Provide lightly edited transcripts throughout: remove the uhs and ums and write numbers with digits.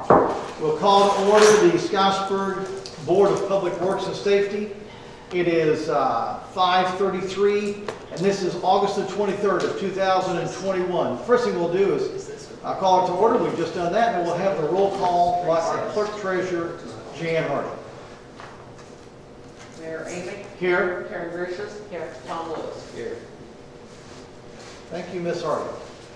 We'll call to order the Scottsburg Board of Public Works and Safety. It is 5:33, and this is August the 23rd of 2021. First thing we'll do is call it to order. We've just done that, and we'll have the roll call by our clerk treasurer, Jan Hardy. Mayor Amy. Here. Karen Gracious. Here. Tom Lewis. Here. Thank you, Ms. Hardy.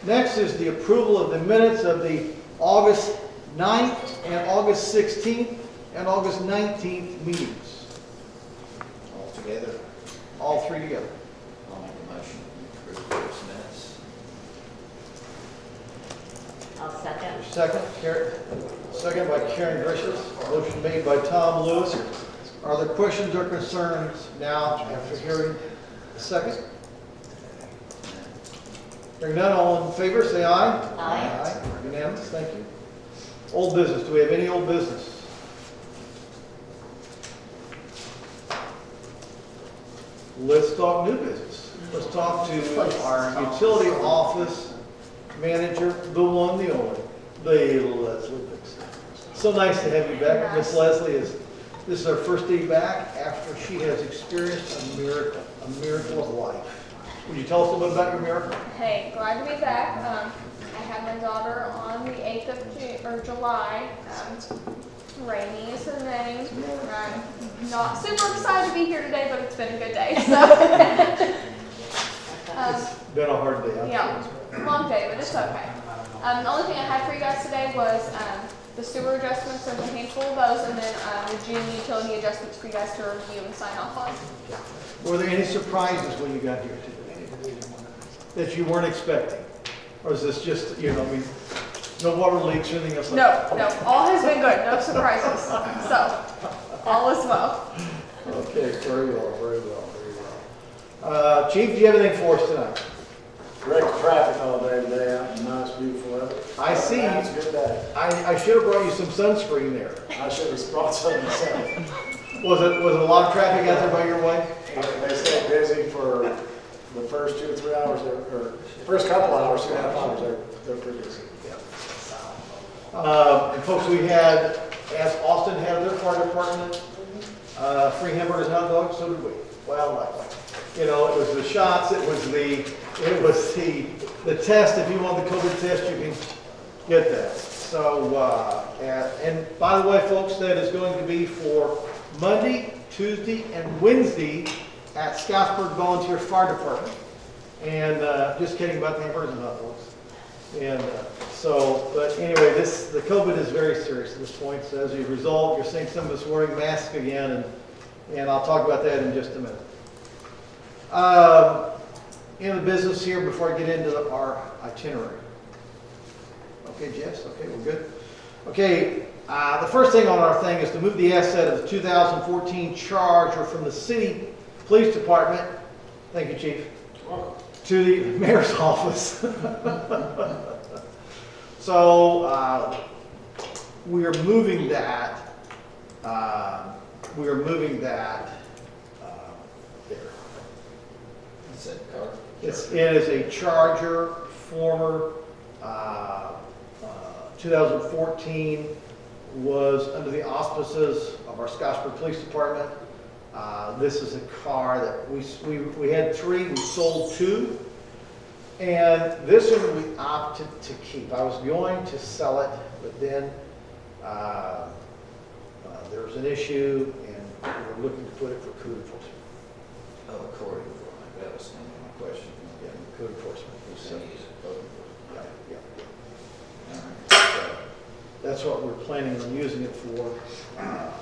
Next is the approval of the minutes of the August 9th and August 16th and August 19th meetings. All together, All three together. I'll make a motion to approve those minutes. I'll second. Second by Karen Gracious. Motion made by Tom Lewis. Are there questions or concerns now after hearing the second? Hearing none, all in favor, say aye. Aye. Unanimous, thank you. Old business, do we have any old business? Let's talk new business. Let's talk to our utility office manager, the one, the only, the Leslie Dixon. So nice to have you back. Miss Leslie, this is her first day back after she has experienced a miracle of life. Would you tell us a little bit about your miracle? Hey, glad to be back. I had my daughter on the 8th of July. Rainy is her name. I'm not super excited to be here today, but it's been a good day. So. It's been a hard day. Yeah, long day, but it's okay. The only thing I had for you guys today was the sewer adjustments. There's a handful of those, and then the June utility adjustments for you guys to review and sign off on. Were there any surprises when you got here today that you weren't expecting? Or is this just, no water leaks or anything else? No, all has been good. No surprises. So, all is well. Okay, very well, very well, very well. Chief, do you have anything for us tonight? Direct traffic all day today, out in nice, beautiful weather. I see. It's a good day. I should have brought you some sunscreen there. I should have brought something myself. Was it a lot of traffic out there by your way? They stayed busy for the first 2 or 3 hours, or first couple hours, 2.5 hours, they're pretty busy. And folks, we had, as Austin had their fire department, free hamburgers and hot dogs, so did we. Well, likewise. It was the shots, it was the test. If you want the COVID test, you can get that. So, and by the way, folks, that is going to be for Monday, Tuesday, and Wednesday at Scottsburg Volunteer Fire Department. And just kidding about the hamburgers and hot dogs. And but anyway, the COVID is very serious at this point. So as a result, you're seeing some of us wearing masks again, and I'll talk about that in just a minute. In the business here before I get into our itinerary. Okay, Jess. Okay, we're good. Okay, the first thing on our thing is to move the asset of the 2014 Charger from the city police department. Thank you, Chief. To the mayor's office. So we are moving that. There. Is that car? It is a Charger, former 2014, was under the auspices of our Scottsburg Police Department. This is a car that we had 3, we sold 2, and this one we opted to keep. I was going to sell it, but then there was an issue, and we were looking to put it for code enforcement. Oh, Corey, that was my question. Yeah, code enforcement. So you use it both. Yeah. All right. So that's what we're planning on using it for. Right now.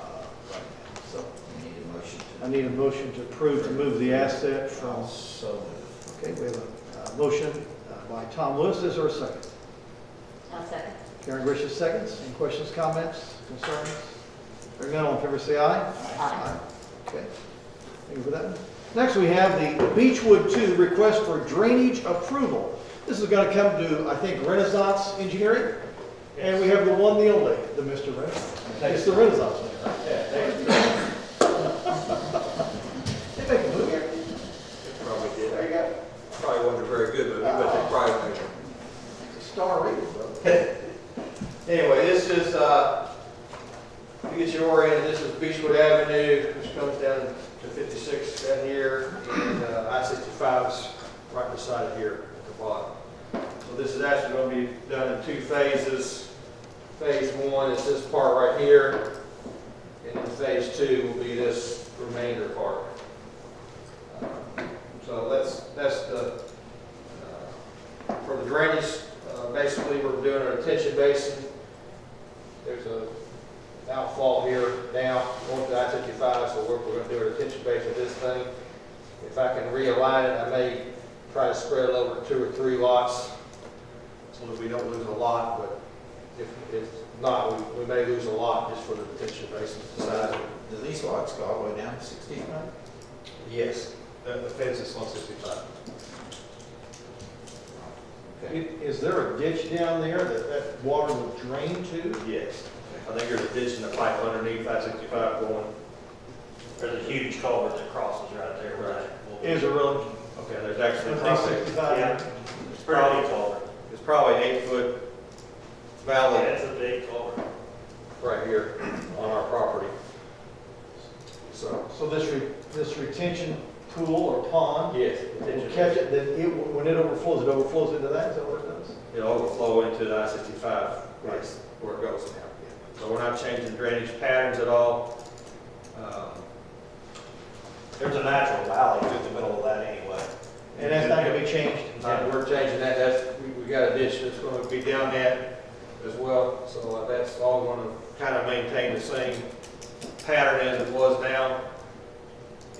So We need a motion to. I need a motion to approve to move the asset from. So Okay, we have a motion by Tom Lewis. Is there a second? I'll second. Karen Gracious seconds. Any questions, comments, concerns? Hearing none, all in favor say aye. Aye. Okay. Thank you for that. Next, we have the Beechwood 2 request for drainage approval. This is going to come to, I think, Renaissance Engineering. And we have the one, the only, the Mr. Renaissance. It's the Renaissance man, right? Yeah, thank you. They make a movie here. Probably did. There you go. Probably wasn't a very good movie, but they probably made it. It's a star rating, bro. Anyway, this this is, to get you oriented, this is Beechwood Avenue, which comes down to 56 down here, and I-65 is right beside it here at the bottom. So this is actually going to be done in 2 phases. Phase 1 is this part right here, and then phase 2 will be this remainder part. So that's the, for the drainage, basically we're doing a retention basin. There's a outfall here down north of I-55, so we're going to do a retention basin of this thing. If I can realign it, I may try to spread it over 2 or 3 lots so that we don't lose a lot, but if not, we may lose a lot just for the retention basin size. Do these lots go all the way down to 65? Yes, the fence is 165. Is there a ditch down there that water would drain to? Yes. I think there's a ditch in the pipe underneath I-65 going. There's a huge culvert that crosses right there. Right. Is there really? Okay, there's actually Is probably, there 65? yeah, it's pretty big culvert. It's probably an 8-foot valley It's a big culvert. right here on our property. So, So this retention pool or pond yes, will catch it, then when it overflows into that, is that what it does? it'll overflow into the I-65, yes, where it goes now. So we're not changing drainage patterns at all. There's a natural valley through the middle of that anyway. And that's not gonna be changed? And we're changing that, we got a ditch that's gonna be down that as well, so that's all gonna kind of maintain the same pattern as it was now.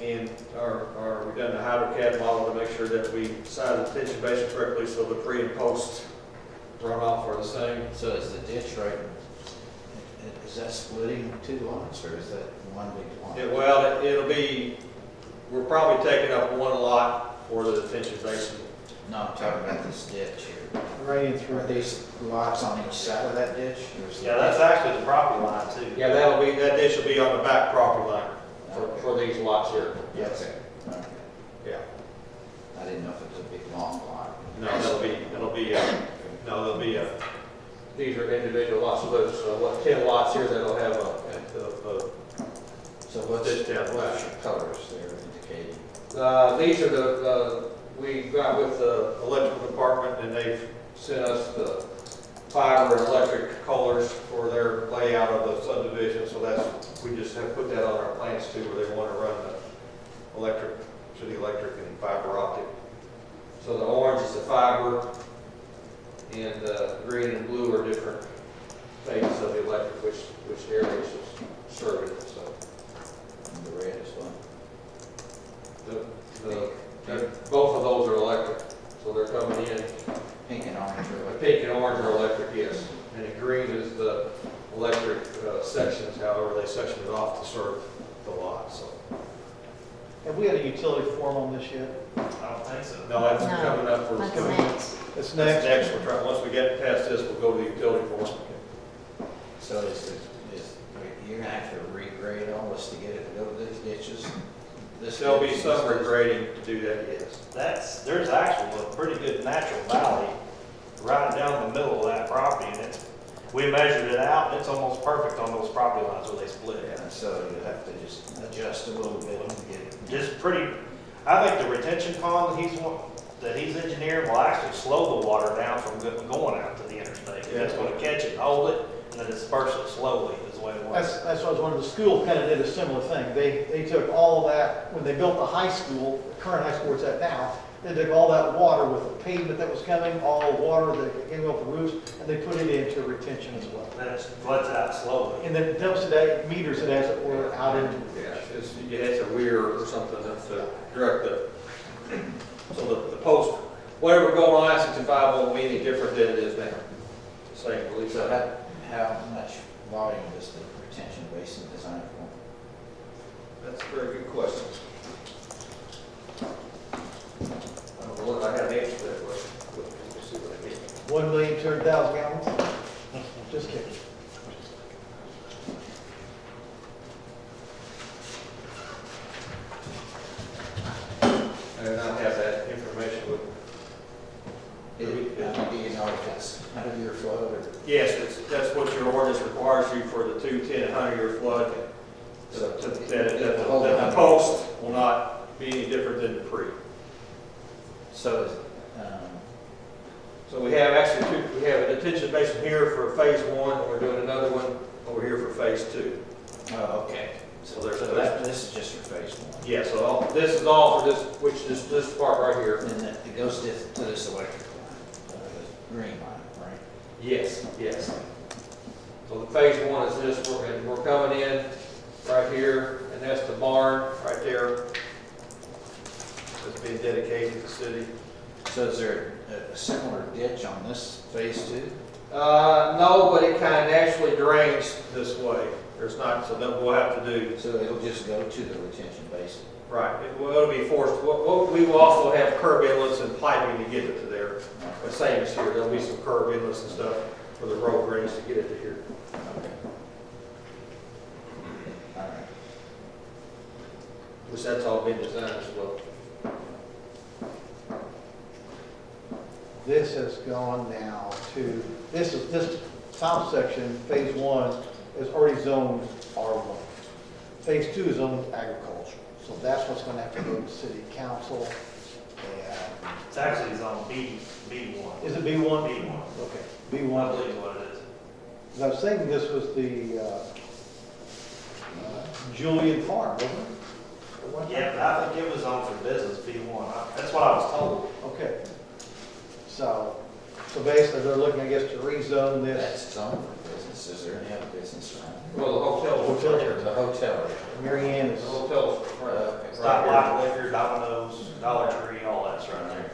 And we done the HydroCAD model to make sure that we size the detention basin correctly so the pre and post runoff are the same. So is the ditch right, is that splitting 2 lots or is that one big lot? Well, it'll be, we're probably taking up 1 lot for the detention basin. No, I'm talking about this ditch here. Right in through Are these lots on each side of that ditch? Or is the Yeah, that's actually the property line too. Yeah, that ditch will be on the back property line for these lots here. Yes. Okay. Yeah. I didn't know if it was a big long lot. No, these are individual lots, so there's 10 lots here that'll have So what's ditch down the what's back. your colors there indicating? These are we got with the electrical department and they've sent us the fiber and electric colors for their layout of the subdivision, so we just have put that on our plans too, where they want to run the city electric and fiber optic. So the orange is the fiber, and green and blue are different phases of the electric, which areas is serving. So And the red is one. both of those are electric, so they're coming in. Pink and orange are The like. pink and orange are electric, yes, and the green is the electric sections, however they section it off to serve the lot. So Have we had a utility form on this yet? I don't think so. no, that's No. coming up for What's coming. next? It's That's next. next. We're trying, once we get past this, we'll go to the utility form. So you're gonna have to regrade all this to get it to go to these ditches? There'll be some regrading to do that, yes. There's actually a pretty good natural valley right down the middle of that property, and we measured it out, and it's almost perfect on those property lines where they split. Yeah, so you have to just adjust a little bit and get it. Just pretty, I think the retention pond that he's engineering will actually slow the water down from going out to the interstate. It's gonna catch it, hold it, and then disperse it slowly is the way it works. That's what I was wondering, the school kind of did a similar thing. They took all that, when they built the high school, the current high school where it's at now, they took all that water with the pavement that was coming, all the water that came off the roofs, and they put it into retention as well. Then it floods out slowly. And then dumps it out, meters it as it were out into. Yeah, it's a weir or something that's to direct so the post, whatever going on I-65 won't be any different than it is now. Same, at least. So how much volume does the retention basin design for? That's a very good question. I don't know what I have an answer to that question. Let's see what I get. 1,200,000 gallons? Just kidding. I do not have that information with. Do you know if it's 100-year flood or? Yes, that's what your ordinance requires you for the 2, 10, and 100-year flood. That the post will not be any different than the pre. So is, So we have actually we have a detention basin here for phase 1, and we're doing another one over here for phase 2. oh, okay. So there's This is just for phase 1. Yeah, so this is all for this part right here. And then it goes to this electric line, the green line, right? Yes, yes. So the phase 1 is this, we're coming in right here, and that's the barn right there. That's being dedicated to the city. So is there a similar ditch on this phase 2? No, but it kind of naturally drains this way. There's not, so then we'll have to do, So it'll just go to the retention basin? right, it'll be forced, we will also have curb inlets and piping to get it to there. The same as here, there'll be some curb inlets and stuff for the road drains to get it to here. Okay. All right. Which that's all been designed as well. This has gone now to, this top section, phase 1, is already zoned R1. Phase 2 is zoned agricultural, so that's what's gonna have to go to city council. And, It's actually zone B1. is it B1? B1. Okay, I B1. believe what it is. 'Cause I was thinking this was the Julian Farm, wasn't it? Or what? Yeah, but I think it was on for business, B1. That's what I was told. Okay. So basically, they're looking, I guess, to rezone this. That's zone for business. Is there any other business around? Well, the hotel's Hotel. right here. There's a hotel. Mary Ann The is, hotel's right Stop here. Light Liquor, Domino's, Dollar Tree, all that's right there.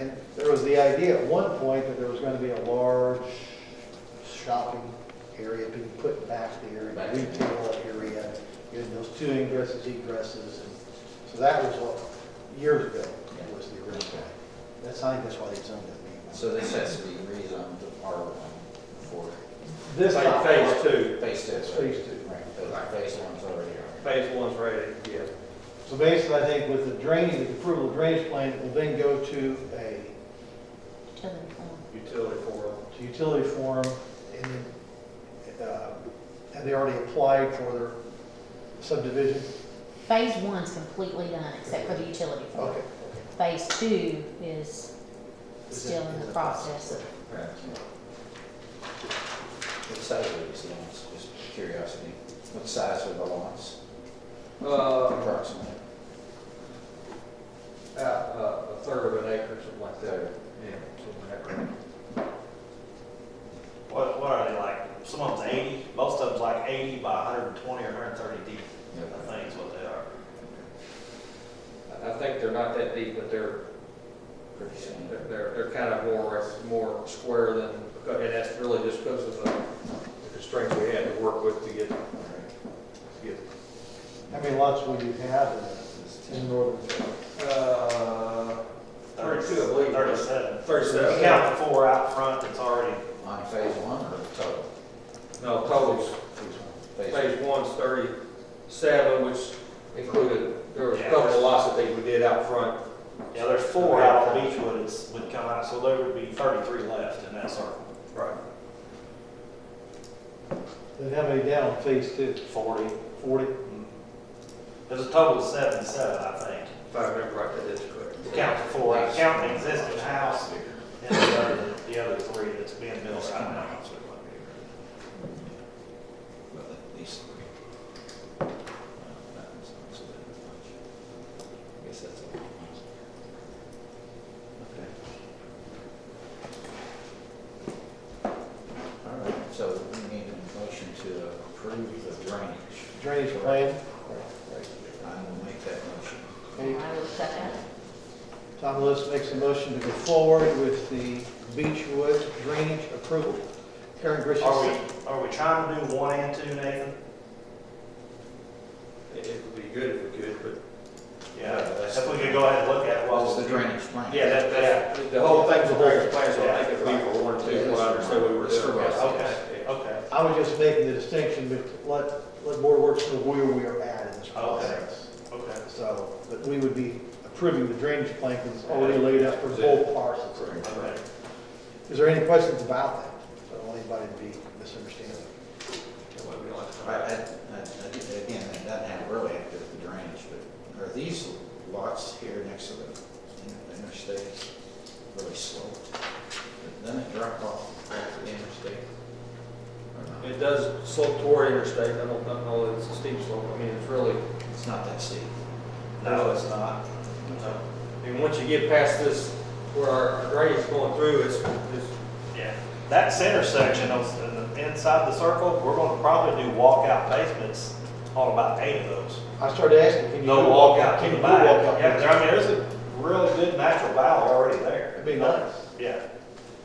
and there was the idea at one point that there was gonna be a large shopping area being put back there, Back a in. retail area, and those 2 ingresses, egresses, and so that was what, years ago, was the original. That's, I think that's why they zoned it. So this has to be rezoned to R1 for This top Phase part- 2. phase 2. That's phase 2. Right, phase 1's already on. Phase 1's ready, yeah. So basically, I think with the drainage, the approval of drainage plan, it will then go to a Utility for utility forum, and then, have they already applied for their subdivision? Phase 1's completely done, except for the utility form. Okay. Phase 2 is still in the process of, Right. What size are these lots? Just curiosity. What size are the lots approximately? about a third of an acre, something like that. Yeah, something like that. What are they like? Some of them's 80, most of them's like 80 by 120 or 130 deep. I think is what they are. I think they're not that deep, but they're Pretty soon. they're kind of more square than, and that's really just because of the constraints we had to work with to get. How many lots will you have in northern? 32, I believe. 37. 37. You count the 4 out front that's already, On phase 1 or total? No, totals. Phase 1. Phase 1's 37, which included, there was a couple of lots that we did out front. yeah, there's 4 out on Beechwood would come out, so there would be 33 left in that circle. Right. Then how many down on phase 2? 40. 40? There's a total of 77, I think. If I remember right, that is correct. Count the 4, count the existing house and the other 3 that's being built right now. Well, at least 3. I guess that's a lot. Okay. All right, so we need a motion to approve the drainage. Drainage plan? I will make that motion. Okay. I will second. Tom Lewis makes a motion to go forward with the Beechwood drainage approval. Karen Grisham. Are we trying to do 1 and 2, Nathan? It would be good if we could, but Yeah, if we could go ahead and look at it while What's the we're drainage plan? Yeah, that, the whole thing's a drainage plan, so I think if we were 1 and 2, is what I understood we were doing. okay. I was just making the distinction, but let BoardofWorks know where we are at in this process. Okay. So, but we would be approving the drainage plan because it's already laid out for both parcels. Okay. Is there any questions about that? I don't want anybody to be misunderstanding. Well, we don't have to- Again, it doesn't have really have to do with the drainage, but are these lots here next to the interstate really sloped? Doesn't it drop off back to the interstate? Or not? It does slope toward interstate, I don't know that it's a steep slope, I mean, it's really, It's not that steep. no, it's not. No. I mean, once you get past this, where our drainage is going through, it's, Yeah, that center section of, inside the circle, we're gonna probably do walkout basements on about 8 of those. I started asking, can you No do walkout can to you the do back. walkout? Yeah, I mean, there's a really good natural valley already there. It'd be nice. Yeah,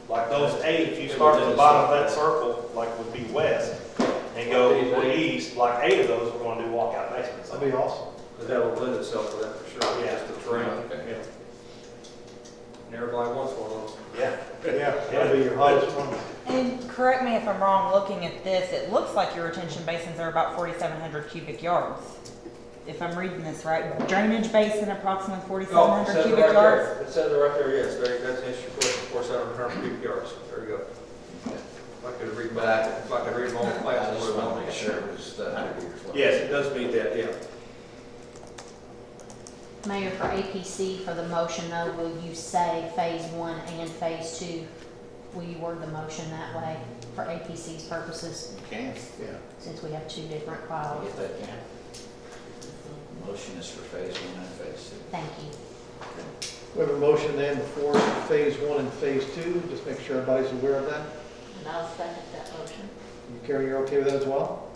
like those 8, if you start at the bottom of that circle, like would be west, and go east, like 8 of those, we're gonna do walkout basements. That'd be awesome. but that will lend itself to that for sure, Yeah. just the terrain. Okay. Yeah. And everybody wants one of those. Yeah. Yeah, that'd be your hottest one. And correct me if I'm wrong, looking at this, it looks like your retention basins are about 4,700 cubic yards. If I'm reading this right, drainage basin approximately Oh, it 4,700 says it cubic right yards? there. It says it right there, yes, that's an issue for 4,700 cubic yards, there you go. If I could read back, if I could read them all the I plans, I just would want have to make sure it was the 100 years. Yes, it does meet that, yeah. Mayor, for APC, for the motion though, will you say phase 1 and phase 2? Will you word the motion that way for APC's purposes, Okay, Yeah. since we have 2 different I files? get that, Ken. Motion is for phase 1 and phase 2. Thank you. We have a motion then for phase 1 and phase 2, just make sure everybody's aware of that. And I'll second that motion. You, Carrie, you're okay with that as well?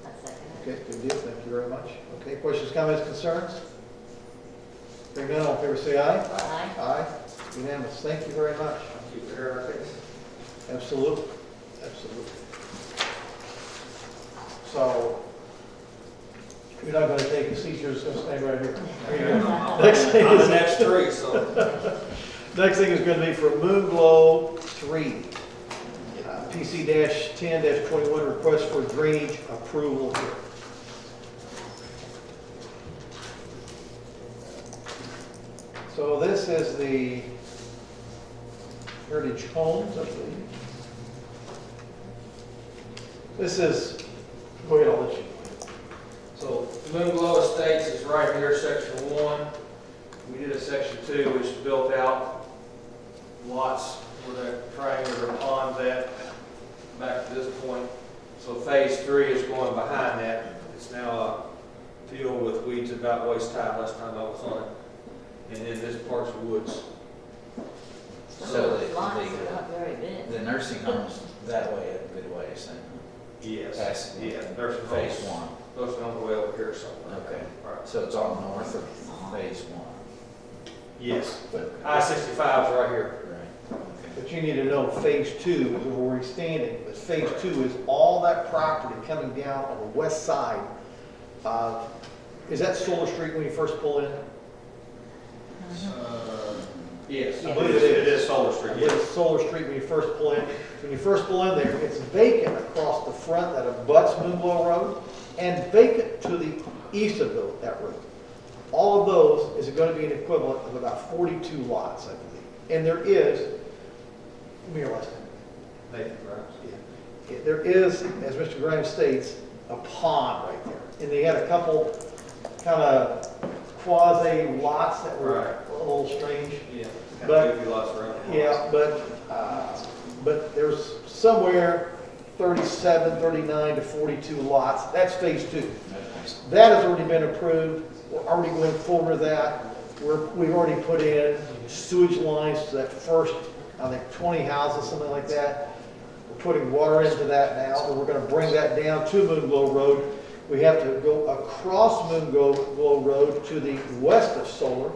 I second Okay, good deal, thank you very much. Okay, questions, comments, concerns? Hearing none, all in favor say aye. Aye. Aye, unanimous, thank you very much. Keep it here, I think. Absolutely, absolutely. So, you're not gonna take a seat, you're just gonna stay right here. There you go. Next thing I'm the is, next tree, so. next thing is gonna be for Moon Glow 3. PC-10-21, request for drainage approval here. So this is the Heritage Homes, I believe. This is, go ahead, I'll let you. So Moon Glow Estates is right here, section 1. We did a section 2, which built out lots where that triangular pond's at, back to this point. So phase 3 is going behind that. It's now a field with weeds about waist high last time I was on it. And then this part's woods. So Lots are not very big. the nursing home's that way at Midway, then? Yes. Past Yeah, there's phase 1. Those are on the way over here somewhere. Okay. All right. So it's all north of phase 1. Yes. But, I-65 is right here. right, okay. But you need to know phase 2 is where we're standing. But phase 2 is all that property coming down on the west side. Is that Solar Street when you first pull in? Yes, I Yeah. believe it is Solar Street, It's yes. Solar Street when you first pull in. When you first pull in there, it's vacant across the front that abuts Moonglow Road and vacant to the east of that road. All of those is going to be an equivalent of about 42 lots, I believe. And there is, give me your last name. Nathan Grimes. Yeah. There is, as Mr. Grimes states, a pond right there. And they had a couple kind of quasi lots that were Right. a little strange. Yeah. But- Goofy lots around. Yeah, but there's somewhere 37, 39 to 42 lots. That's phase 2. That has already been approved. We're already going forward with that. We've already put in sewage lines to that first, I think, 20 houses, something like that. We're putting water into that now, and we're going to bring that down to Moonglow Road. We have to go across Moonglow Road to the west of Solar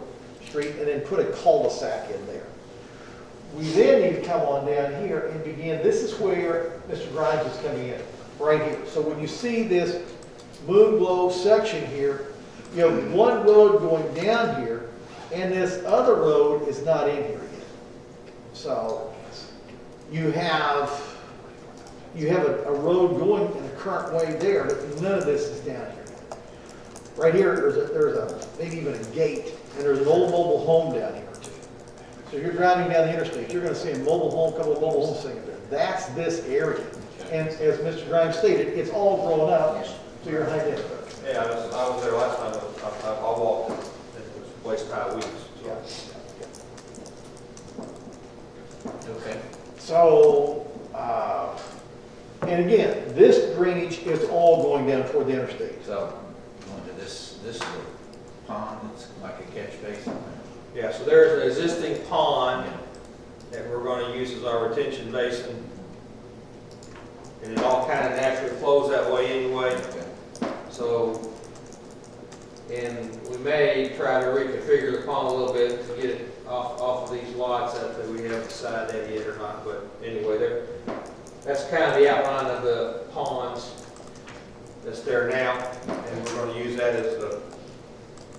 Street and then put a cul-de-sac in there. We then need to come on down here and begin, this is where Mr. Grimes is coming in, right here. So when you see this Moonglow section here, you have one road going down here, and this other road is not in here yet. So you have a road going in the current way there, but none of this is down here yet. Right here, there's a maybe even a gate, and there's an old mobile home down here too. So So you're driving down the interstate, you're gonna see a mobile home, couple of mobile homes sitting there. That's this area. And as Mr. Grimes stated, it's all grown up to your high density. Yeah, I was there last time, I walked, it was waist high weeds. Okay. So, and again, this drainage is all going down toward the interstate. So, going to this little pond, it's like a catch basin. Yeah, so there's an existing pond that we're gonna use as our retention basin. And it all kind of naturally flows that way anyway. Okay. So, and we may try to reconfigure the pond a little bit to get it off of these lots that we haven't decided that yet or not, but anyway, that's kind of the outline of the ponds that's there now, and we're gonna use that as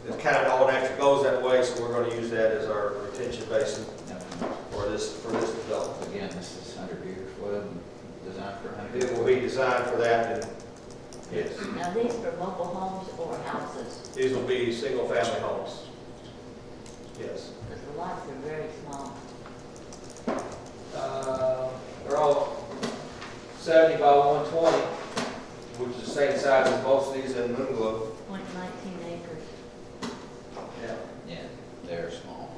it kind of all naturally goes that way, so we're gonna use that as our retention basin for this development. Again, this is 100-year flood and designed for 100 It will be designed for that, and yes, Now, these for mobile homes or houses? these will be single-family homes. Yes. Because the lots are very small. They're all 70 by 120, which is the same size as most of these in Moonglow. 19 acres, Yeah. Yeah, they're small.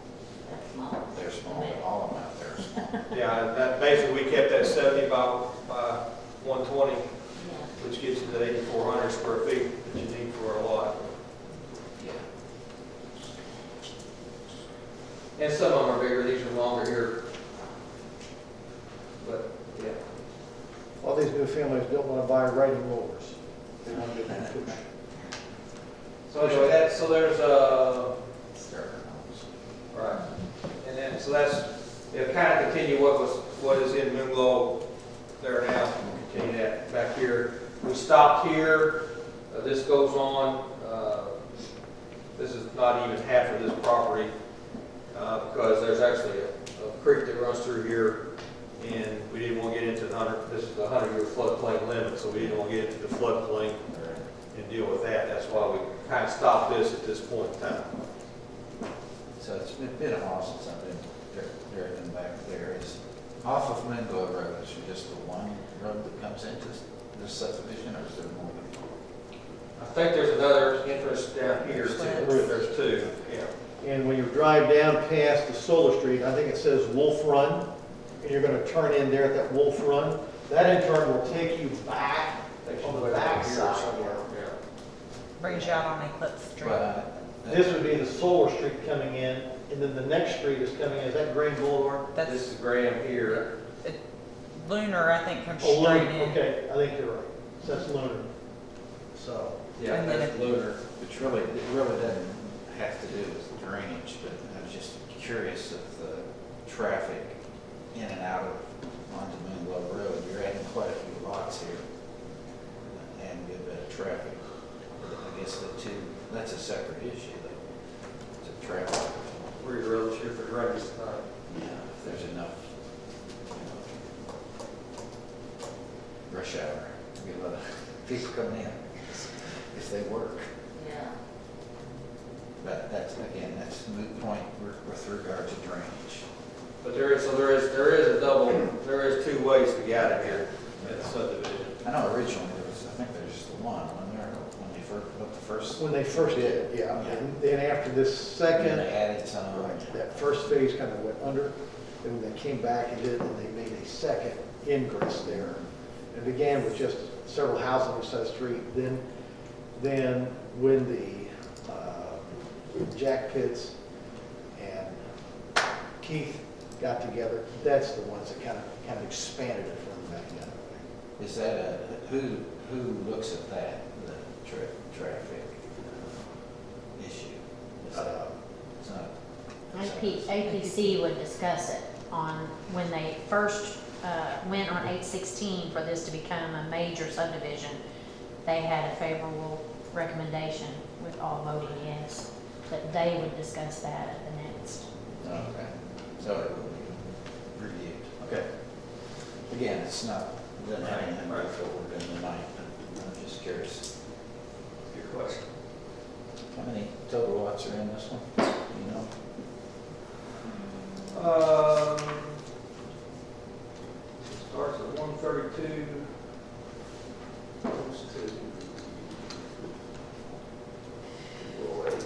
that's small. They're small, but all of them out there are small. Yeah, that, basically, we kept that 70 by 120, Yeah. which gives you the 8,400 square feet that you need for a lot. Yeah. And some of them are bigger, these are longer here. But, yeah. All these new families don't wanna buy riding mowers. They want to get push. So anyway, so there's Starter homes. right. And then, so that's, it'll kind of continue what is in Moonglow there now. We'll continue that back here. We stopped here, this goes on, this is not even half of this property, because there's actually a creek that runs through here, and we didn't want to get into this is the 100-year floodplain limit, so we didn't want to get into the floodplain and deal with that. That's why we kind of stopped this at this point in time. So it's been a while since I've been driving back there. Is off of Moonglow Road, is there just the one road that comes into this subdivision, or is there more than one? I think there's another entrance down here too. There's two, yeah. And when you drive down past the Solar Street, I think it says Wolf Run, and you're gonna turn in there at that Wolf Run. That in turn will take you back on the back side. Yeah. Brings you out on Eclipse Street. But This would be the Solar Street coming in, and then the next street is coming in, is that Green Boulevard? This That's is Graham here. Lunar, I think, comes Oh, straight Lunar, in. okay, I think you're right. So that's Lunar. So, Yeah, And then that's Lunar. which really, it really doesn't have to do with drainage, but I was just curious of the traffic in and out of onto Moonglow Road. You're adding quite a few lots here and a good bit of traffic. I guess that's a separate issue though. It's a traffic. We're really sure for drainage tonight. Yeah, if there's enough, rush hour, get a lot of people coming in if they work. Yeah. But that's, again, that's a moot point with regard to drainage. But there is two ways to get out of here in the subdivision. I know originally there was, I think there's just the one, when they first put up the first. when they first did it, yeah. And then after this And second, they added some. that first phase kind of went under, and when they came back and did it, and they made a second ingress there. It began with just several houses on the side of the street. Then when the Jack Pitts and Keith got together, that's the ones that kind of expanded it from back down. Is that who looks at that, the traffic issue? Is that, it's not. APC would discuss it on, when they first went on 816 for this to become a major subdivision, they had a favorable recommendation with all voting yes, but they would discuss that at the next. Okay, so it will be reviewed. Okay. Again, it's not, it doesn't have anything to go forward in the night, but I'm just curious. Good question. How many total lots are in this one? You know? Starts at 132. Goes to 208.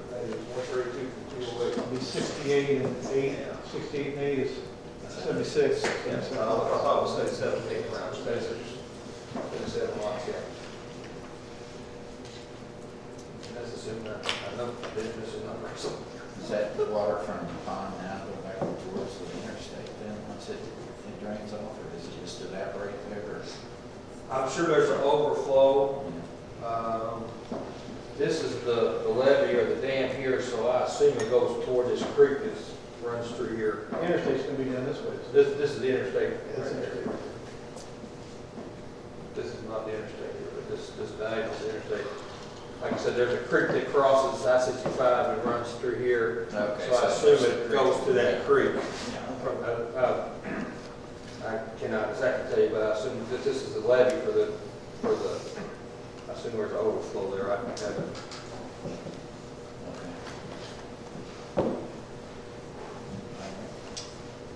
That is 132 from 208. It'll be 68 and 8, 68 and 8 is 76. Yeah, I thought it was 77, 8 around, so that's 77 lots, yeah. And that's assuming that, I know, I didn't miss a number, so. Is that the water from the pond now go back towards the interstate then, once it drains off, or does it just evaporate there, or? I'm sure there's an overflow. This is the levee or the dam here, so I assume it goes toward this creek that runs through here. Interstate's gonna be down this way. This is the interstate. That's right there. interstate. This is not the interstate here, but this diagonal is the interstate. Like I said, there's a creek that crosses I-65 and runs through here. Okay, So I assume it goes to that creek. Yeah. I cannot exactly tell you, but I assume that this is the levee for the, I assume there's an overflow there. I haven't. Okay.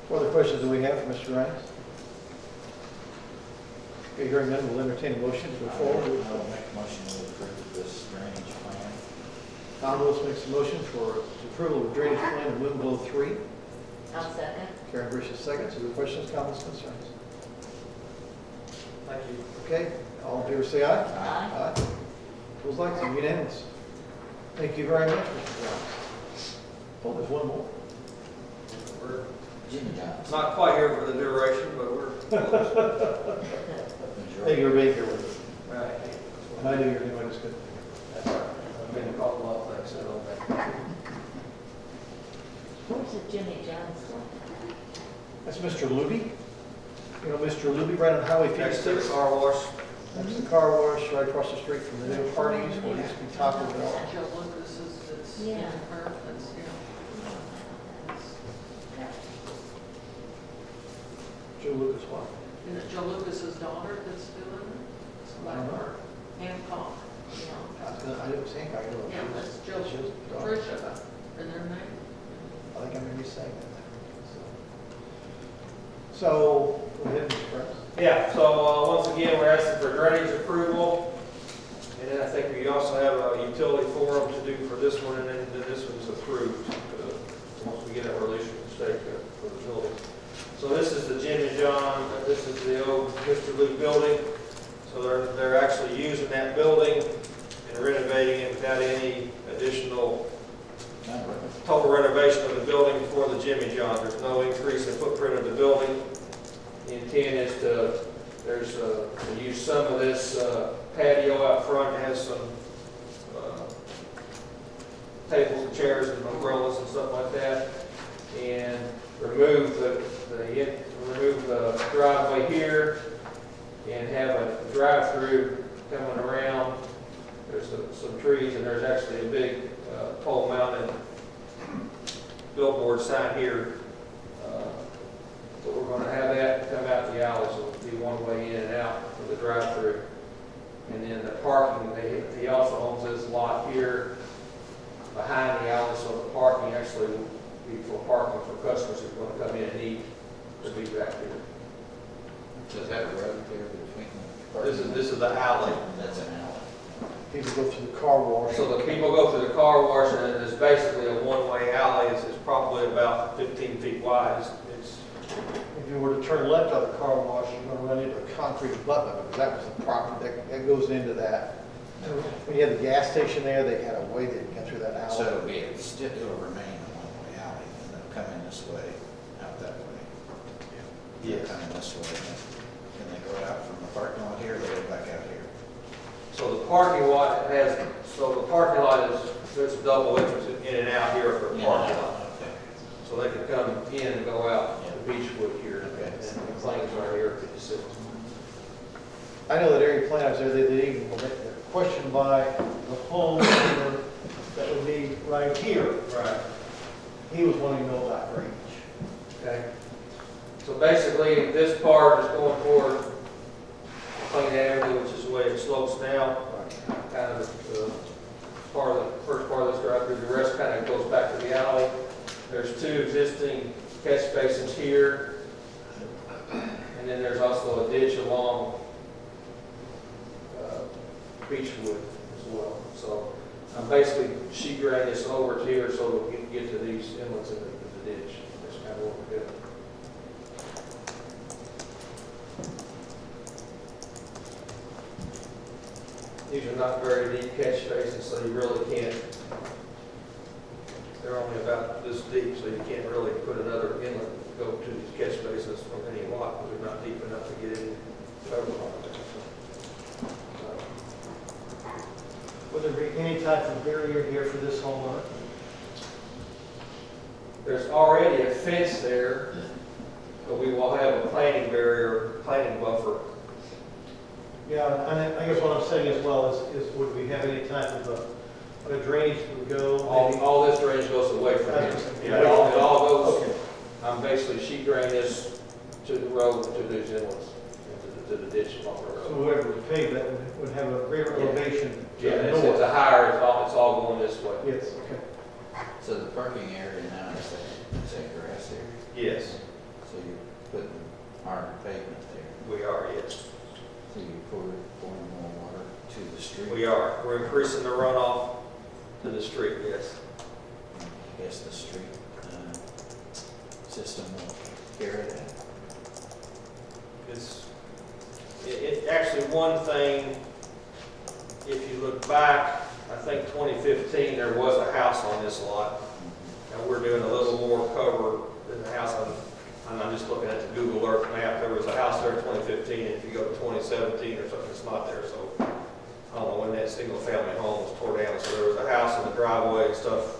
What other questions do we have for Mr. Ryan? Okay, hearing none, we'll entertain a motion to move forward. I will make a motion to approve this drainage plan. Tom Lewis makes a motion for approval of drainage plan of Moon Glow 3. I'll second. Karen Bruce seconds. Are there questions, comments, concerns? Thank you. Okay, all in favor say aye. Aye. Those like them, unanimous. Thank you very much, Mr. Brown. Oh, there's one more. We're Jimmy John's. not quite here for the duration, but we're Thank you for being here with us. right. And I knew you were doing this good. That's all right. I've been called a lot of things, so I don't think. Where's the Jimmy John's one? That's Mr. Luby. You know Mr. Luby, right on Highway Next to the 56? car wash. That's the car wash right across the street from the new Hardee's, where it used to be Taco Bell. Joe Lucas is, that's, Yeah. that's, Joe Lucas, what? Is it Joe Lucas's daughter that's doing it? Somebody, or Hancock, I didn't say I know. yeah, that's Joe, That's his daughter. Tricia, in their name. I think I remember you saying that. So, go ahead, Mr. Press. Yeah, so once again, we're asking for drainage approval. And then I think we also have a utility forum to do for this one, and then this one's approved. Once we get a release from the state for the building. So this is the Jim and John, this is the old Mr. Luke building. So they're actually using that building and renovating it without any additional total renovation of the building for the Jimmy John. There's no increase in footprint of the building. The intent is to use some of this patio out front. It has some tables and chairs and umbrellas and stuff like that, and remove the driveway here and have a drive-through coming around. There's some trees, and there's actually a big pole-mounted billboard sign here. So we're going to have that come out the alley, so it'll be one way in and out for the drive-through. And then the parking, he also owns this lot here behind the alley, so the parking actually will be for parking for customers who want to come in and eat, to be back here. Does that road there between the? This is the alley. That's an alley. People go through the car wash. So the people go through the car wash, and it's basically a one-way alley. It's probably about 15 feet wide. If you were to turn left out of the car wash, you're going to run into a concrete abutment, because that was the property that goes into that. When you had the gas station there, they had a way they could get through that alley. So it'll remain a one-way alley, and they'll come in this way, out that way. Yes. Come in this way, and they go out from the parking lot here, they go back out here. So the parking lot there's a double entrance in and out here for the parking lot. Okay. So they can come in and go out Yeah. to Beechwood here, Okay. and the things right here at 56. I know that area planners there, they even were questioned by the homeowner that would be right here. Right. He was wanting to know about drainage. Okay. So basically, this part is going toward Plain Avenue, which is the way it slopes now. Kind of the first part of this drive through. The rest kind of goes back to the alley. There's 2 existing catch basins here, and then there's also a ditch along Beechwood as well. So I'm basically sheet draining this over to here so that we can get to these inlets in the ditch. That's kind of what we're doing. These are not very deep catch basins, so you really can't, they're only about this deep, so you can't really put another inlet to go to these catch basins from any lot, because they're not deep enough to get any cover on it. Would there be any type of barrier here for this homeowner? There's already a fence there, but we will have a planting barrier, planting buffer. Yeah, and I guess what I'm saying as well is would we have any type of a drainage that would go? maybe- All this drainage goes away from here. Yeah, it all goes, Okay. I'm basically sheet draining this to the road, to these inlets, and to the ditch along the So road. whoever would pave that would have a greater elevation to Yeah, the it's north. a higher, it's all going this way. Yes, okay. So the parking area now is that grass area? Yes, So you're putting hard pavement there? we are, yes. So you're pouring more water to the street? We are. We're increasing the runoff to the street, yes. I guess the street system will carry that. It actually, one thing, if you look back, I think 2015, there was a house on this lot. And we're doing a little more cover than the house and I'm just looking at the Google Earth map. There was a house there in 2015, and if you go to 2017 or something, it's not there. So I don't know when that single family home was tore down. So there was a house in the driveway and stuff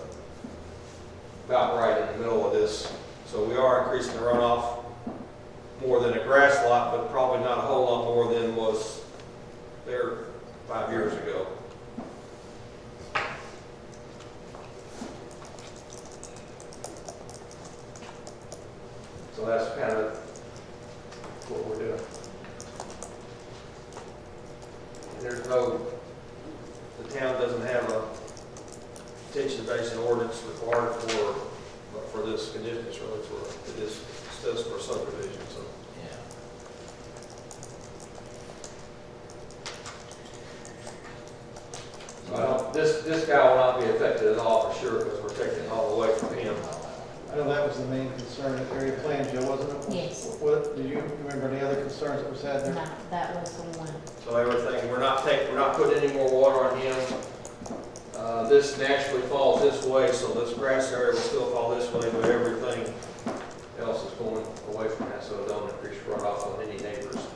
about right in the middle of this. So we are increasing the runoff more than a grass lot, but probably not a whole lot more than was there 5 years ago. So that's kind of what we're doing. There's the town doesn't have a detention basin ordinance required for this condition, it's really it is just for subdivision, so. Yeah. Well, this guy will not be affected at all for sure, because we're taking it all away from him. I know that was the main concern at area plan, Joe, wasn't it? Yes. What, do you remember any other concerns that was had there? No, that was the one. So everything, we're not putting any more water on him. This naturally falls this way, so this grass area will still fall this way, but everything else is going away from that, so it don't increase runoff on any neighbors. So.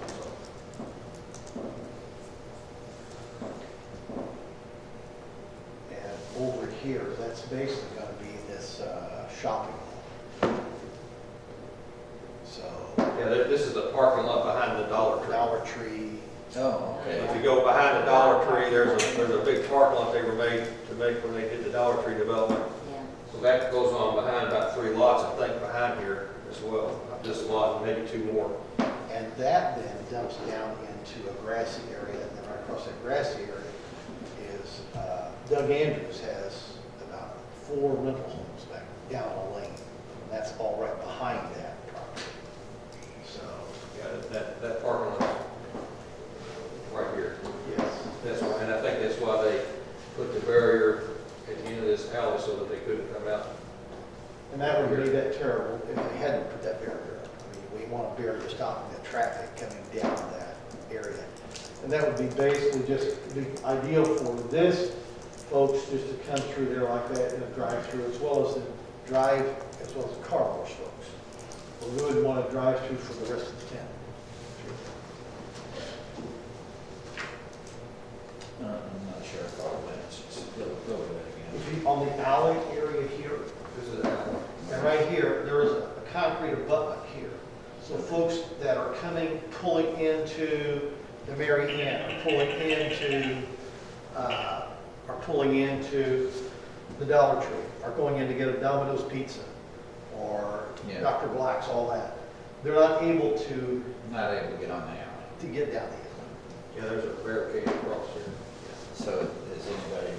And over here, that's basically going to be this shopping mall. So Yeah, this is the parking lot behind the Dollar Tree. Dollar Tree. Oh, okay. If you go behind the Dollar Tree, there's a big parking lot they were made to make when they did the Dollar Tree development. Yeah. So that goes on behind about 3 lots, I think, behind here as well. This lot and maybe 2 more. And that then dumps down into a grassy area, and then right across that grassy area is, Doug Andrews has about 4 rental homes back down a lane. And that's all right behind that property. So, Yeah, that parking lot right here. yes. That's why, and I think that's why they put the barrier at the end of this alley so that they couldn't come out. And that would be that terrible if they hadn't put that barrier up. I mean, we want a barrier stopping the traffic coming down that area. And that would be basically just the ideal for this folks just to come through there like that in a drive-through, as well as the car wash folks. But we wouldn't want to drive through for the rest of the town. I'm not sure if all that, just go with it again. If you, on the alley area here, This is an alley. and right here, there is a concrete abutment here. So folks that are pulling into the Mary Ann, are pulling into the Dollar Tree, are going in to get a Domino's pizza, or Yeah. Dr. Black's, all that. They're not able to Not able to get on the alley. To get down the Yeah, there's a barricade across here. So has anybody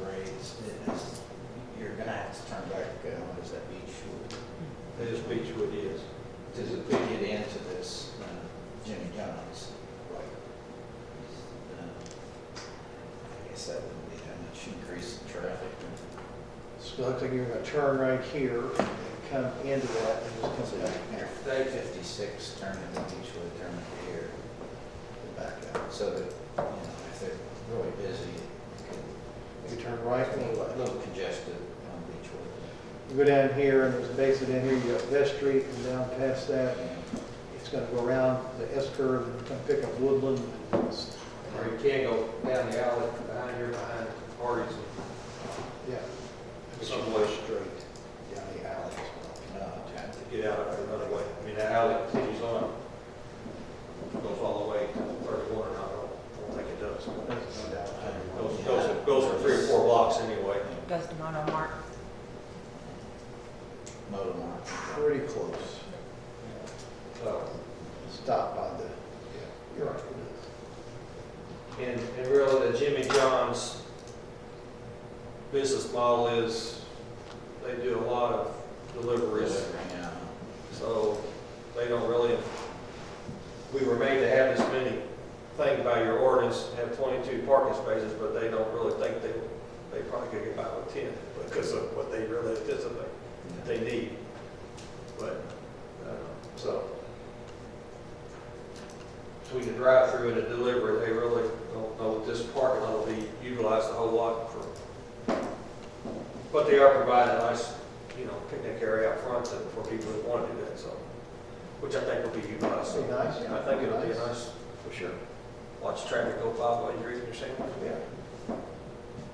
raised, you're gonna have to turn back, what is that, Beechwood? It is Beechwood, yes. Does it pick it into this, Jimmy John's? Right. I guess that wouldn't be that much increase in traffic. So it looks like you're gonna turn right here and come into that and just So come back you're They- 56, turn into Beechwood, turn into here, and back out. so that, if they're really busy, You turn right it's and a left. little congested on Beechwood. You go down here and there's a basin in here, you got Vest Street and down past that. It's gonna go around the S curve and come pick up Woodland. Or you can go down the alley behind here, behind Hardee's. Yeah. Some way straight down the alley as well. Okay. to get out of it another way. I mean, the alley continues on, goes all the way to 31 or not, I don't think it does. Goes for 3 or 4 blocks anyway. Goes to Mono Mart. Motor Mart. Pretty close. So, Stop by the, yeah, you're right, it is. and really, the Jimmy John's business model is, they do a lot of deliveries. Yeah. So they don't really, we were made to have this many things by your ordinance, have 22 parking spaces, but they don't really think they probably could get by with 10 because of what they really anticipate they need. But, so we can drive through and deliver it, they really don't know that this parking lot will be utilized a whole lot for, but they are providing a nice, picnic area out front for people that want to do that, so, which I think will be utilized. Be nice. I think it'll be nice, For sure. watch traffic go by while you're eating your sandwich. Yeah.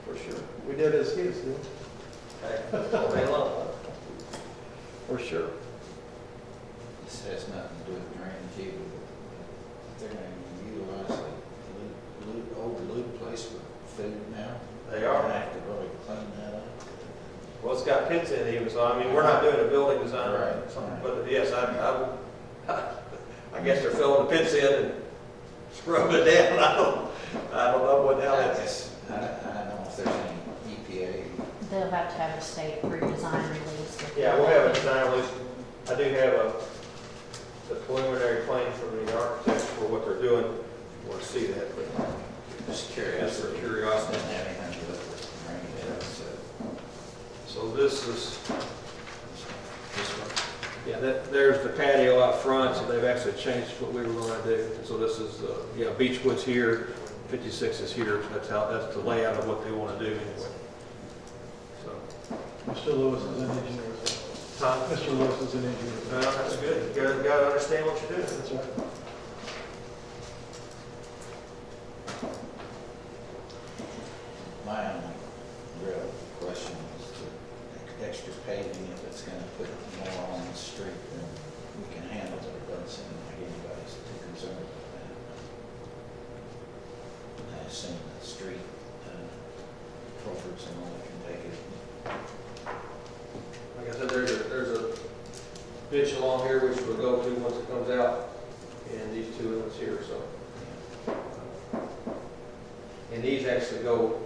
For sure. We did as kids did. Hey, all day long. For sure. This has nothing to do with drainage either, but they're gonna utilize the old loop place for food now. They They're are. gonna have to really clean that up. Well, it's got pits in it even, so I mean, we're not doing a building design or Right. something, but yes, I guess they're filling the pits in and scrubbing it down. I don't know what the hell I that's. guess, I don't know if there's any EPA. They'll have to have a state redesign release. Yeah, we'll have a design release. I do have the preliminary plan from the architects for what they're doing. You want to see that, but Just just curious. for curiosity. Doesn't have anything to do with drainage, so So this is, this one. yeah, there's the patio out front, so they've actually changed what we were going to do. So this is, Beechwood's here, 56 is here. That's the layout of what they want to do anyway. So, Mr. Lewis is an engineer. Tom? Mr. Lewis is an engineer. Well, that's good. You got to understand what you're doing. That's right. My only real question is the extra paving, if it's gonna put more on the street than we can handle, but it doesn't seem like anybody's too concerned about that. I assume the street, culverts and all that can take it. Like I said, there's a ditch along here which we'll go to once it comes out, and these 2 ones here, so. And these actually go,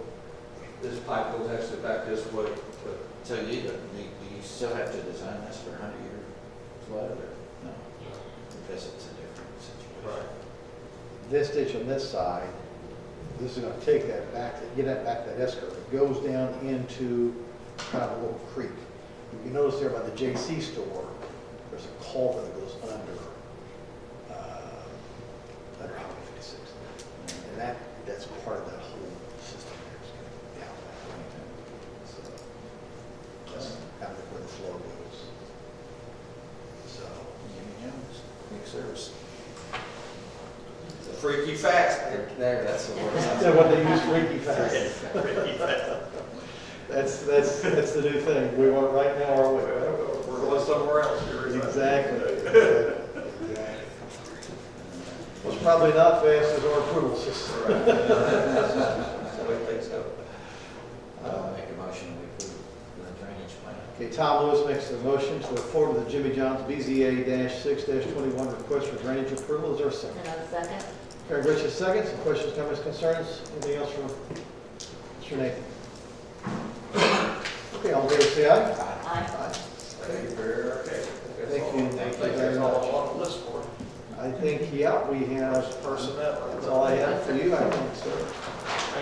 this pipe goes actually back this way, but So do you still have to design this for 100-year flood or no? Because it's a different situation. This ditch on this side, this is gonna take that back, get that back to that S curve. It goes down into kind of a little creek. You can notice there by the JC store, there's a culvert that goes under Highway 56. And that's part of that whole system there. It's going down that. So that's kind of where the flow goes. So, Jimmy Jones, quick service. it's a freaky fast. There, that's the word. is that what they use freaky fast? Freaky fast. That's the new thing. We want right now our way. We're going somewhere else. Exactly. It's probably not fast as our approval system. That's the way things go. I'll make a motion to approve the drainage plan. Okay, Tom Lewis makes the motion to forward the Jimmy John's BZA-6-21 request for drainage approval. Is there a second? Another second? Karen Richards seconds. Any questions, comments, concerns? Anything else from Mr. Nathan? Okay, all in favor, say aye. Aye. Thank you, Barry. Okay. Thank you. I think that's all on the list for it. I think, yeah, we have personnel. That's all I have for you, I think, sir.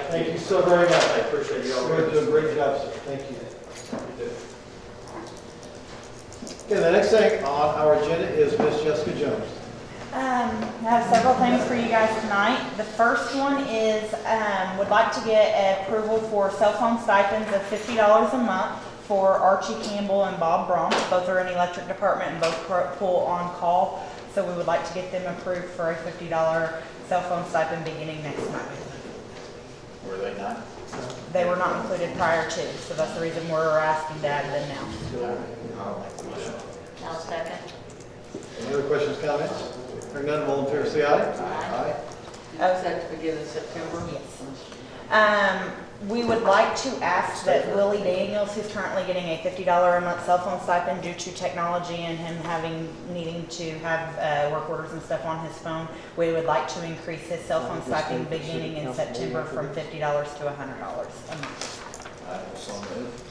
Thank you so very much. I appreciate you all. You're doing a great job, sir. Thank you. Okay, the next thing on our agenda is Miss Jessica Jones. I have several things for you guys tonight. The first one is, would like to get approval for cell phone stipends of $50 a month for Archie Campbell and Bob Brom. Both are in the electric department and both pull on call. So we would like to get them approved for a $50 cell phone stipend beginning next month. Were they not? They were not included prior to, so that's the reason we're asking to add them now. I'll make the motion. I'll second. Any other questions, comments? Hearing none, all in favor, say aye. Aye. Is that to begin in September? Yes. We would like to ask that Willie Daniels, who's currently getting a $50 a month cell phone stipend due to technology and him needing to have work orders and stuff on his phone, we would like to increase his cell phone stipend beginning in September from $50 to $100 a month. I will so move.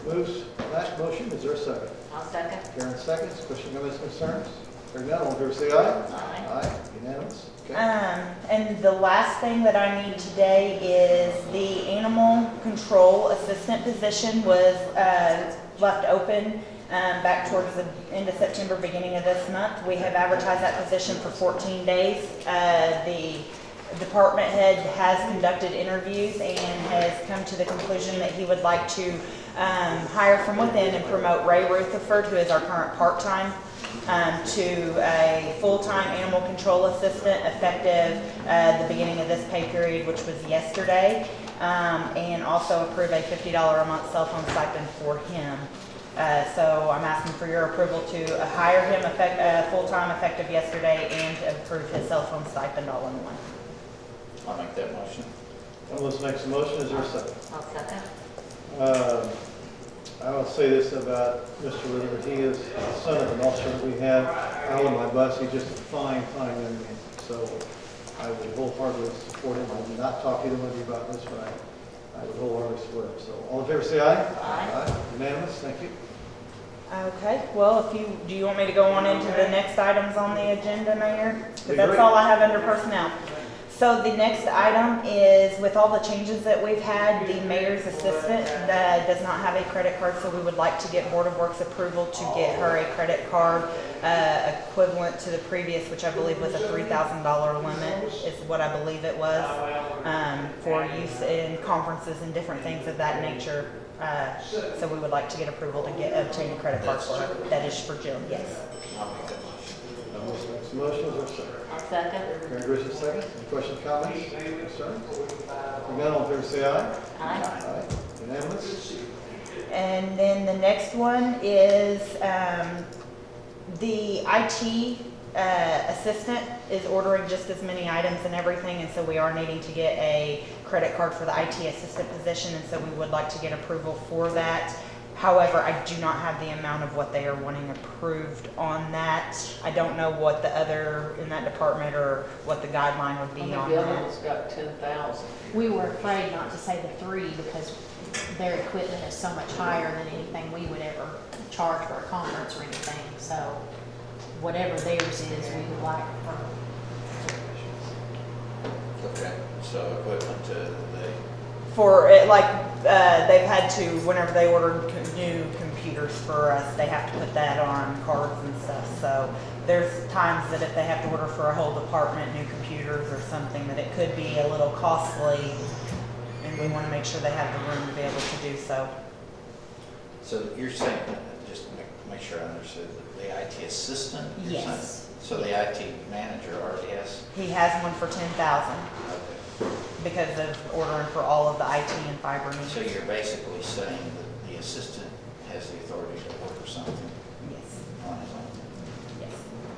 Moves that motion. Is there a second? I'll second. Karen seconds. Question, comments, concerns? Hearing none, all in favor, say aye. Aye. Aye. Unanimous. Okay. And the last thing that I need today is the animal control assistant position was left open back towards the end of September, beginning of this month. We have advertised that position for 14 days. The department head has conducted interviews and has come to the conclusion that he would like to hire from within and promote Ray Rutherford, who is our current part-time, to a full-time animal control assistant effective the beginning of this pay period, which was yesterday, and also approve a $50 a month cell phone stipend for him. So I'm asking for your approval to hire him full-time effective yesterday and to approve his cell phone stipend all in one. I'll make that motion. Ellis makes a motion. Is there a second? I'll second. I will say this about Mr. Rutherford. He is the son of an officer that we have out on my bus. He's just a fine, fine young man. So I would wholeheartedly support him. I did not talk to anybody about this, but I would wholeheartedly support him. So all in favor, say aye. Aye. Unanimous. Thank you. Okay, well, do you want me to go on into the next items on the agenda, Mayor? Be Because that's great. all I have under personnel. So the next item is, with all the changes that we've had, the mayor's assistant does not have a credit card, so we would like to get BoardofWorks approval to get her a credit card equivalent to the previous, which I believe was a $3,000 limit, is what I believe it was, for use in conferences and different things of that nature. So we would like to get approval to obtain a credit card for her. That is for Jill, yes. I'll make that motion. Ellis makes a motion. Is there a second? I'll second. Karen Griffin, second. Any questions, comments, concerns? Hearing none, all in favor, say aye. Aye. Aye. Unanimous. And then the next one is the IT assistant is ordering just as many items and everything, and so we are needing to get a credit card for the IT assistant position, and so we would like to get approval for that. However, I do not have the amount of what they are wanting approved on that. I don't know what the other in that department or what the guideline would I be think on the other that. one's got 10,000. We were afraid not to say the 3 because their equipment is so much higher than anything we would ever charge for a conference or anything. So whatever theirs is, we would like for. Okay, so equipment to the, For it, like, they've had to, whenever they order new computers for us, they have to put that on cards and stuff. So there's times that if they have to order for a whole department new computers or something, that it could be a little costly, and we want to make sure they have the room to be able to do so. so you're saying, just to make sure I understood, the IT assistant? you're saying? Yes. So the IT manager already has? He has one for 10,000 Okay. because of ordering for all of the IT and fiber needs. So you're basically saying that the assistant has the authority to order something Yes. on his own? Yes.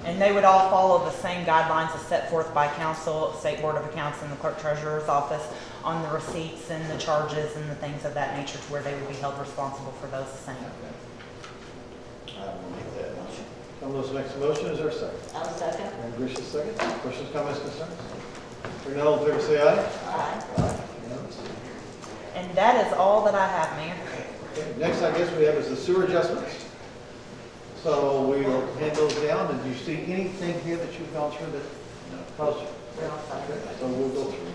And they would all follow the same guidelines as set forth by council, State Board of Accounts, and the Clerk Treasurer's Office on the receipts and the charges and the things of that nature, to where they would be held responsible for those the same. Okay. I will make that motion. Ellis makes a motion. Is there a second? I'll second. Karen Griffin, second. Questions, comments, concerns? Hearing none, all in favor, say aye. Aye. Aye. Unanimous. And that is all that I have, Mayor. Okay, next, I guess we have is the sewer adjustments. So we will hand those down. Did you see anything here that you've gone through that caused you? Okay, so we'll go through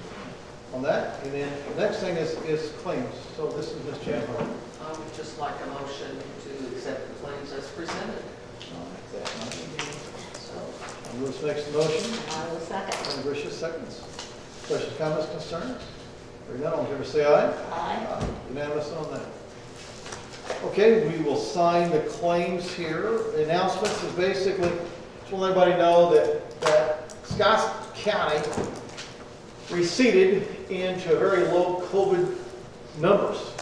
on that. And then the next thing is claims. So this is Ms. Chandler. I would just like a motion to accept the claims as presented. So, Bruce makes the motion. I will second. And Tricia seconds. Questions, comments, concerns? Hearing none, all in favor say aye. Aye. Unanimous on that. Okay, we will sign the claims here. The announcements is basically, just want to let everybody know that Scotts County receded into very low COVID numbers.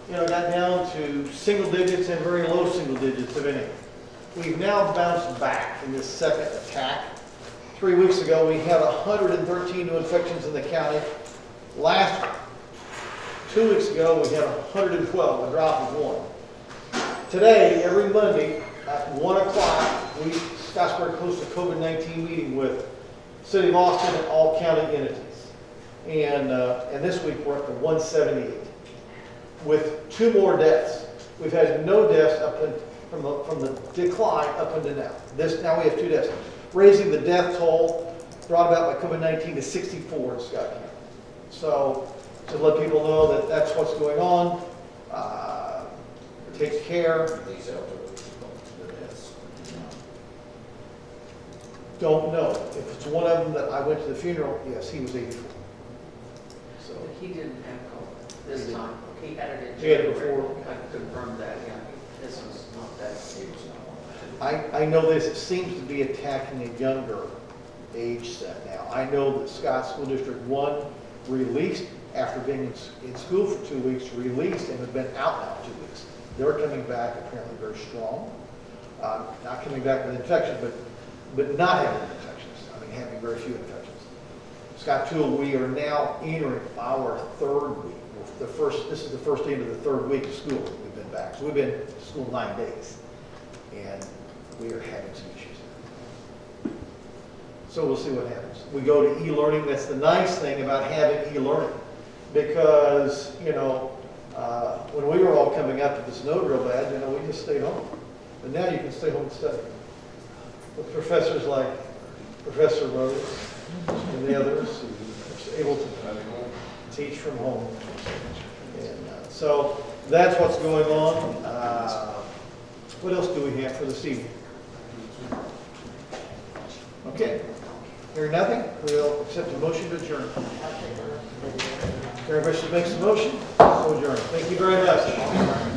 You know, got down to single digits and very low single digits, if any. We've now bounced back in this second attack. 3 weeks ago, we had 113 new infections in the county. Last 2 weeks ago, we had 112, a drop of 1. Today, every Monday at 1 o'clock, Scottsburg hosts a COVID-19 meeting with City of Austin and all county entities. And this week, we're up to 178 with 2 more deaths. We've had no deaths from the decline up until now. Now we have 2 deaths, raising the death toll brought about by COVID-19 to 64 in Scott County. So to let people know that that's what's going on, take care. These elderly people, the deaths. Don't know. If it's one of them that I went to the funeral, yes, he was 84. So but he didn't have COVID this time. He had it in He had it January. before. I confirmed that, yeah. This was not that. He was not one of them. I know this, it seems to be attacking a younger age set now. I know that Scott School District 1 released, after being in school for 2 weeks, released and have been out now 2 weeks. They're coming back apparently very strong. Not coming back with infection, but not having infections. I mean, having very few infections. Scott Tool, we are now entering our 3rd week. This is the first day of the 3rd week of school we've been back. So we've been to school 9 days. And we are having some issues. So we'll see what happens. We go to e-learning. That's the nice thing about having e-learning. Because, you know, when we were all coming up, if it snowed real bad, you know, we just stayed home. But now you can stay home and study. With professors like Professor Rose and the others who are able to teach from home. And so that's what's going on. What else do we have for this evening? Okay. Hearing nothing, we'll accept a motion to adjourn. Everybody makes a motion, so adjourn. Thank you very much.